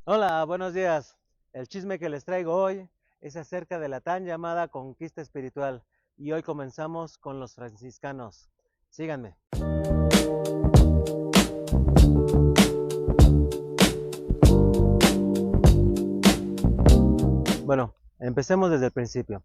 Hola, buenos días. El chisme que les traigo hoy es acerca de la tan llamada conquista espiritual y hoy comenzamos con los franciscanos. Síganme. Bueno, empecemos desde el principio.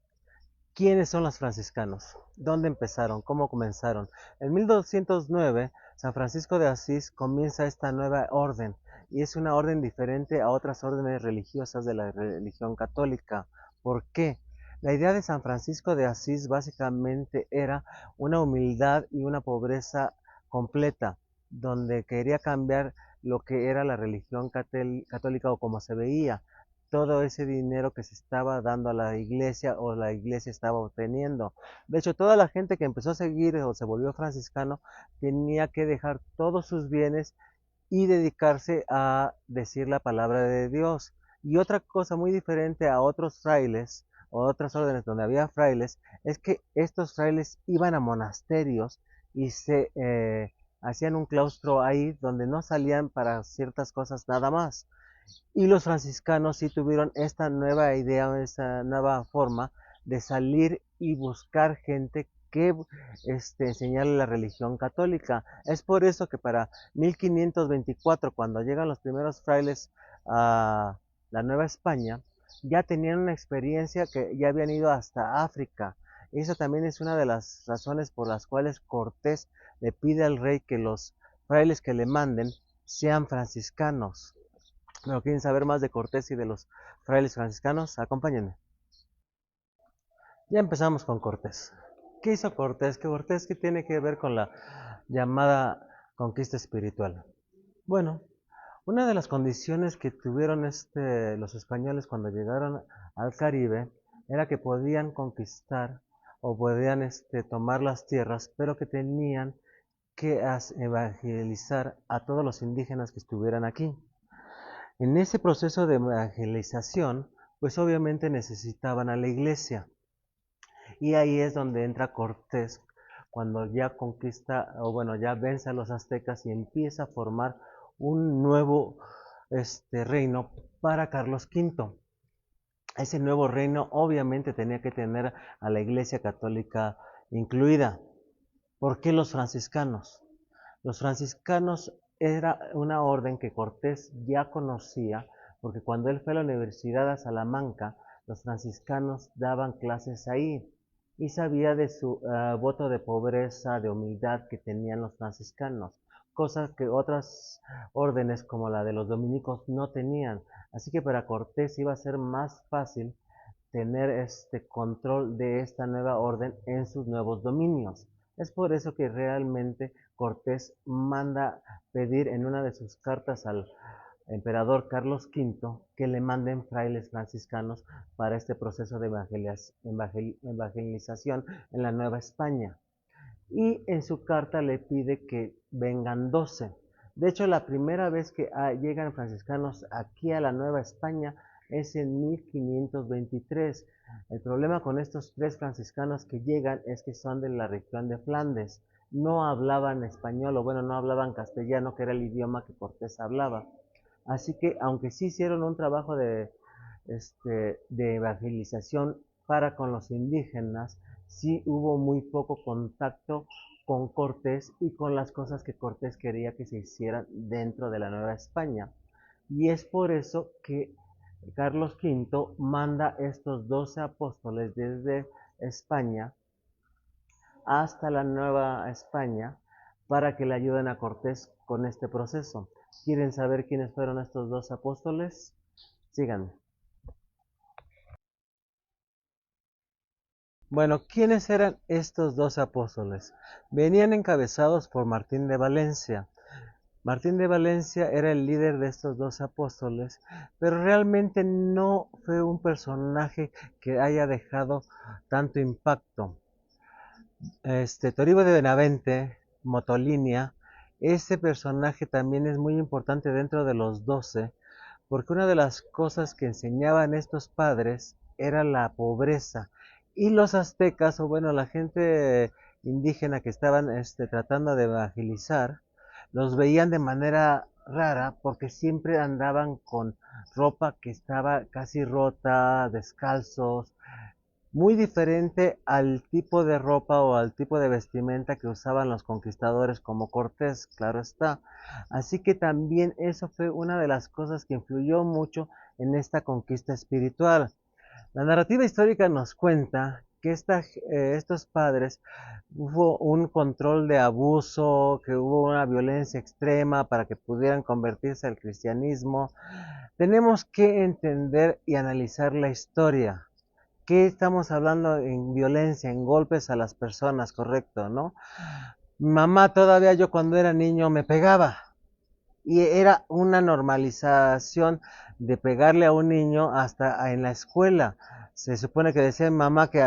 ¿Quiénes son los franciscanos? ¿Dónde empezaron? ¿Cómo comenzaron? En 1209, San Francisco de Asís comienza esta nueva orden y es una orden diferente a otras órdenes religiosas de la religión católica. ¿Por qué? La idea de San Francisco de Asís básicamente era una humildad y una pobreza completa, donde quería cambiar lo que era la religión católica o como se veía todo ese dinero que se estaba dando a la iglesia o la iglesia estaba obteniendo. De hecho, toda la gente que empezó a seguir o se volvió franciscano tenía que dejar todos sus bienes y dedicarse a decir la palabra de Dios. Y otra cosa muy diferente a otros frailes o otras órdenes donde había frailes es que estos frailes iban a monasterios y se hacían un claustro ahí donde no salían para ciertas cosas nada más. Y los franciscanos sí tuvieron esta nueva idea, esta nueva forma de salir y buscar gente que enseñarle la religión católica. Es por eso que para 1524, cuando llegan los primeros frailes a la Nueva España, ya tenían una experiencia que ya habían ido hasta África. Y eso también es una de las razones por las cuales Cortés le pide al rey que los frailes que le manden sean franciscanos. Bueno, ¿quieren saber más de Cortés y de los frailes franciscanos? Acompáñenme. Ya empezamos con Cortés. ¿Qué hizo Cortés? ¿Qué tiene que ver con la llamada conquista espiritual? Bueno, una de las condiciones que tuvieron los españoles cuando llegaron al Caribe era que podían conquistar o podían tomar las tierras, pero que tenían que evangelizar a todos los indígenas que estuvieran aquí. En ese proceso de evangelización, pues obviamente necesitaban a la iglesia. Y ahí es donde entra Cortés, cuando ya conquista, o bueno, ya vence a los aztecas y empieza a formar un nuevo reino para Carlos V. Ese nuevo reino obviamente tenía que tener a la iglesia católica incluida. ¿Por qué los franciscanos? Los franciscanos era una orden que Cortés ya conocía, porque cuando él fue a la Universidad de Salamanca, los franciscanos daban clases ahí y sabía de su voto de pobreza, de humildad que tenían los franciscanos, cosas que otras órdenes como la de los dominicos no tenían. Así que para Cortés iba a ser más fácil tener este control de esta nueva orden en sus nuevos dominios. Es por eso que realmente Cortés manda pedir en una de sus cartas al emperador Carlos V que le manden frailes franciscanos para este proceso de evangelización en la Nueva España. Y en su carta le pide que vengan 12. De hecho, la primera vez que llegan franciscanos aquí a la Nueva España es en 1523. El problema con estos tres franciscanos que llegan es que son de la región de Flandes. No hablaban español, o bueno, no hablaban castellano, que era el idioma que Cortés hablaba. Así que, aunque sí hicieron un trabajo de evangelización para con los indígenas, sí hubo muy poco contacto con Cortés y con las cosas que Cortés quería que se hicieran dentro de la Nueva España. Y es por eso que Carlos V manda estos 12 apóstoles desde España hasta la Nueva España para que le ayuden a Cortés con este proceso. ¿Quieren saber quiénes fueron estos 12 apóstoles? Síganme. Bueno, ¿quiénes eran estos 12 apóstoles? Venían encabezados por Martín de Valencia. Martín de Valencia era el líder de estos 12 apóstoles, pero realmente no fue un personaje que haya dejado tanto impacto. Toribio de Benavente, Motolinia, ese personaje también es muy importante dentro de los 12, porque una de las cosas que enseñaban estos padres era la pobreza. Y los aztecas, o bueno, la gente indígena que estaban tratando de evangelizar, los veían de manera rara porque siempre andaban con ropa que estaba casi rota, descalzos, muy diferente al tipo de ropa o al tipo de vestimenta que usaban los conquistadores como Cortés, claro está. Así que también eso fue una de las cosas que influyó mucho en esta conquista espiritual. La narrativa histórica nos cuenta que estos padres hubo un control de abuso, que hubo una violencia extrema para que pudieran convertirse al cristianismo. Tenemos que entender y analizar la historia. ¿Qué estamos hablando en violencia, en golpes a las personas, correcto, no? Mamá todavía yo cuando era niño me pegaba y era una normalización de pegarle a un niño hasta en la escuela. Se supone que decía mamá que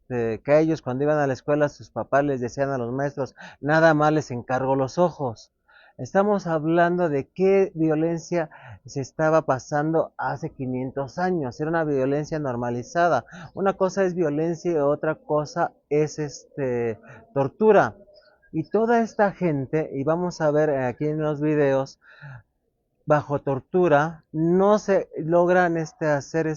que a ellos cuando iban a la escuela sus papás les decían a los maestros, nada más les encargo los ojos. Estamos hablando de qué violencia se estaba pasando hace 500 años. Era una violencia normalizada. Una cosa es violencia y otra cosa es tortura. Y toda esta gente, y vamos a ver aquí en los videos, bajo tortura, no se logran hacer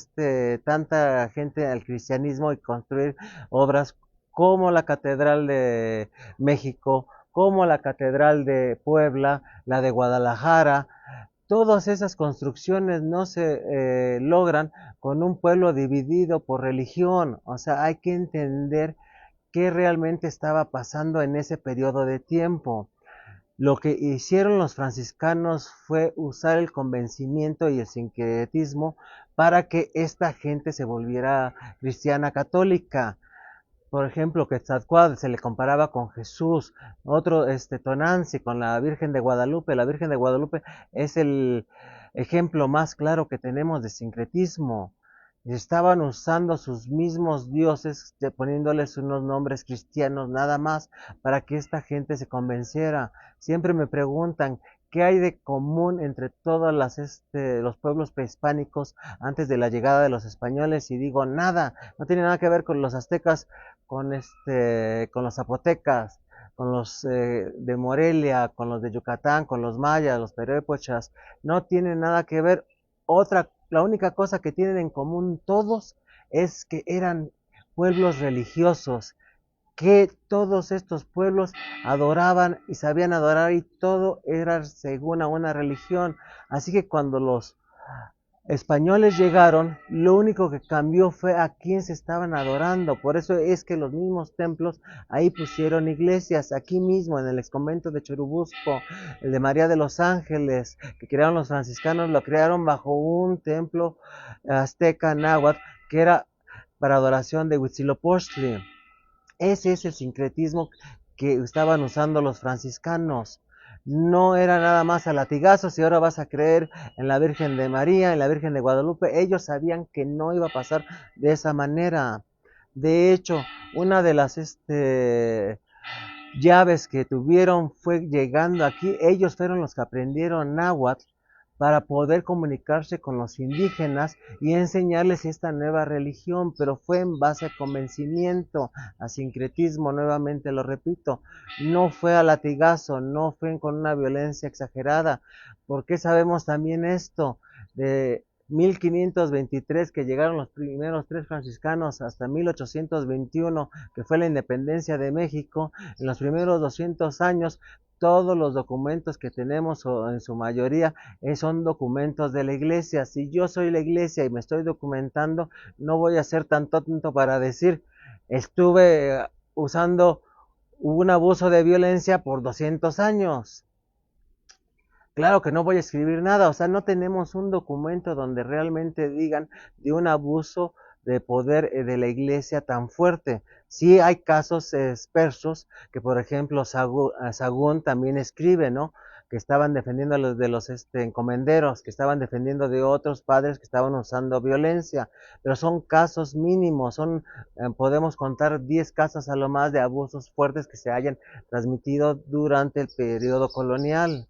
tanta gente al cristianismo y construir obras como la Catedral de México, como la Catedral de Puebla, la de Guadalajara. Todas esas construcciones no se logran con un pueblo dividido por religión. O sea, hay que entender qué realmente estaba pasando en ese periodo de tiempo. Lo que hicieron los franciscanos fue usar el convencimiento y el sincretismo para que esta gente se volviera cristiana católica. Por ejemplo, Quetzalcóatl se le comparaba con Jesús, otro Tonanzi con la Virgen de Guadalupe. La Virgen de Guadalupe es el ejemplo más claro que tenemos de sincretismo. Estaban usando sus mismos dioses, poniéndoles unos nombres cristianos nada más para que esta gente se convenciera. Siempre me preguntan qué hay de común entre todos los pueblos prehispánicos antes de la llegada de los españoles y digo nada, no tiene nada que ver con los aztecas, con los zapotecas, con los de Morelia, con los de Yucatán, con los mayas, los perépechas, no tiene nada que ver. La única cosa que tienen en común todos es que eran pueblos religiosos, que todos estos pueblos adoraban y sabían adorar y todo era según a una religión. Así que cuando los españoles llegaron, lo único que cambió fue a quién se estaban adorando. Por eso es que los mismos templos ahí pusieron iglesias, aquí mismo en el exconvento de Churubusco, el de María de los Ángeles, que crearon los franciscanos, lo crearon bajo un templo azteca náhuatl que era para adoración de Huitzilopochtli. Ese es el sincretismo que estaban usando los franciscanos. No era nada más a latigazos y ahora vas a creer en la Virgen de María, en la Virgen de Guadalupe. Ellos sabían que no iba a pasar de esa manera. De hecho, una de las llaves que tuvieron fue llegando aquí. Ellos fueron los que aprendieron náhuatl para poder comunicarse con los indígenas y enseñarles esta nueva religión, pero fue en base a convencimiento, a sincretismo, nuevamente lo repito, no fue a latigazo, no fue con una violencia exagerada. ¿Por qué sabemos también esto? De 1523 que llegaron los primeros tres franciscanos hasta 1821 que fue la independencia de México, en los primeros 200 años todos los documentos que tenemos o en su mayoría son documentos de la iglesia. Si yo soy la iglesia y me estoy documentando, no voy a ser tan tonto para decir estuve usando un abuso de violencia por 200 años. Claro que no voy a escribir nada, o sea, no tenemos un documento donde realmente digan de un abuso de poder de la iglesia tan fuerte. Sí hay casos expersos que, por ejemplo, Sagún también escribe, ¿no? Que estaban defendiendo a los de los encomenderos, que estaban defendiendo de otros padres que estaban usando violencia, pero son casos mínimos, podemos contar 10 casos a lo más de abusos fuertes que se hayan transmitido durante el periodo colonial.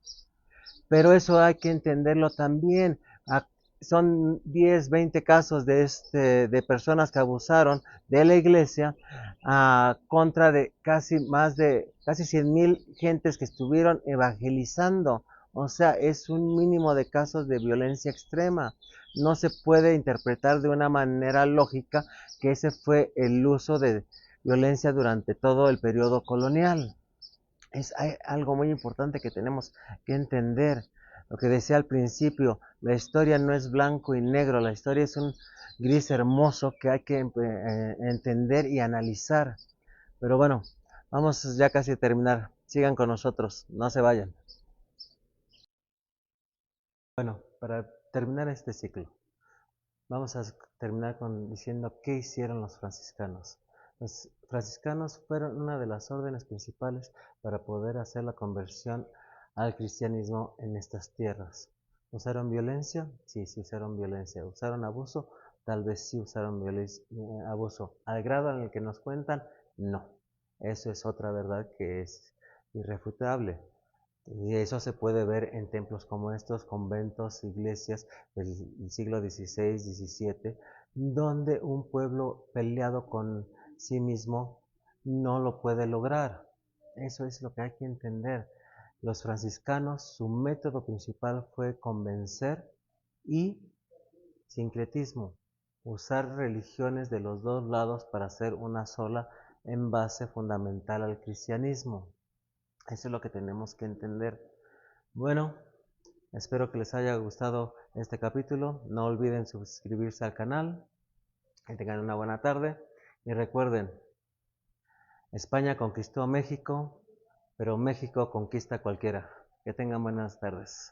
Pero eso hay que entenderlo también. Son 10, 20 casos de personas que abusaron de la iglesia contra de casi 100,000 gentes que estuvieron evangelizando. O sea, es un mínimo de casos de violencia extrema. No se puede interpretar de una manera lógica que ese fue el uso de violencia durante todo el periodo colonial. Hay algo muy importante que tenemos que entender. Lo que decía al principio, la historia no es blanco y negro, la historia es un gris hermoso que hay que entender y analizar. Pero bueno, vamos ya casi a terminar. Sigan con nosotros, no se vayan. Bueno, para terminar este ciclo, vamos a terminar diciendo qué hicieron los franciscanos. Los franciscanos fueron una de las órdenes principales para poder hacer la conversión al cristianismo en estas tierras. ¿Usaron violencia? Sí, sí usaron violencia. ¿Usaron abuso? Tal vez sí usaron abuso. ¿Al grado en el que nos cuentan? No. Eso es otra verdad que es irrefutable. Y eso se puede ver en templos como estos, conventos, iglesias del siglo XVI, XVII, donde un pueblo peleado con sí mismo no lo puede lograr. Eso es lo que hay que entender. Los franciscanos, su método principal fue convencer y sincretismo, usar religiones de los dos lados para hacer una sola en base fundamental al cristianismo. Eso es lo que tenemos que entender. Bueno, espero que les haya gustado este capítulo. No olviden suscribirse al canal. Que tengan una buena tarde. Y recuerden, España conquistó México, pero México conquista a cualquiera. Que tengan buenas tardes.